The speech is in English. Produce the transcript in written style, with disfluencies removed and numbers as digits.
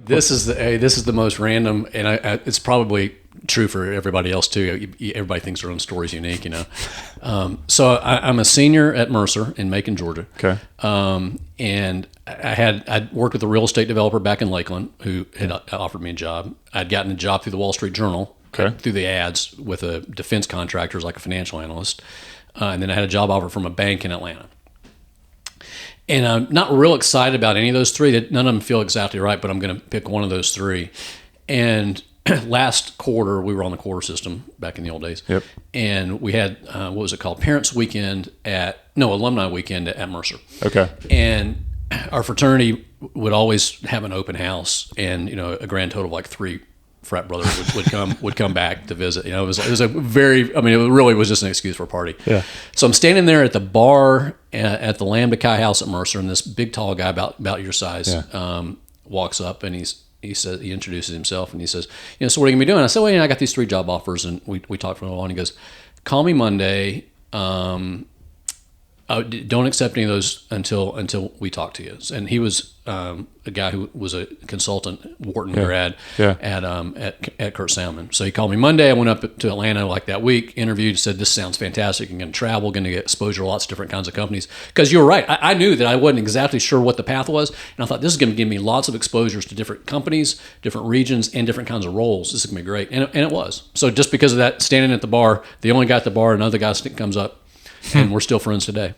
This is the most random, and it's probably true for everybody else too. Everybody thinks their own story's unique, So I'm a senior at Mercer in Macon, Georgia. Okay. And I'd worked with a real estate developer back in Lakeland who had offered me a job. I'd gotten a job through the Wall Street Journal, through the ads with a defense contractor as like a financial analyst. And then I had a job offer from a bank in Atlanta. And I'm not real excited about any of those three. None of them feel exactly right, but I'm going to pick one of those three. And last quarter, we were on the quarter system back in the old days. Yep. And we had, what was it called? Alumni weekend at Mercer. Okay. And our fraternity would always have an open house, and a grand total of like 3 frat brothers would come back to visit. It was a very, it really was just an excuse for a party. Yeah. So I'm standing there at the bar at the Lambda Chi House at Mercer, and this big tall guy about your size walks up, and he introduces himself, and he says, so what are you gonna be doing? I said, well, I got these 3 job offers, and we talked for a while, and he goes, call me Monday. Don't accept any of those until we talk to you. And he was a guy who was a consultant, Wharton grad at Kurt Salmon. So he called me Monday. I went up to Atlanta like that week, interviewed, said, this sounds fantastic. I'm going to travel, going to get exposure to lots of different kinds of companies. Because you're right. I knew that I wasn't exactly sure what the path was. And I thought, this is going to give me lots of exposures to different companies, different regions, and different kinds of roles. This is going to be great. And it was. So just because of that, standing at the bar, the only guy at the bar, another guy comes up, and we're still friends today.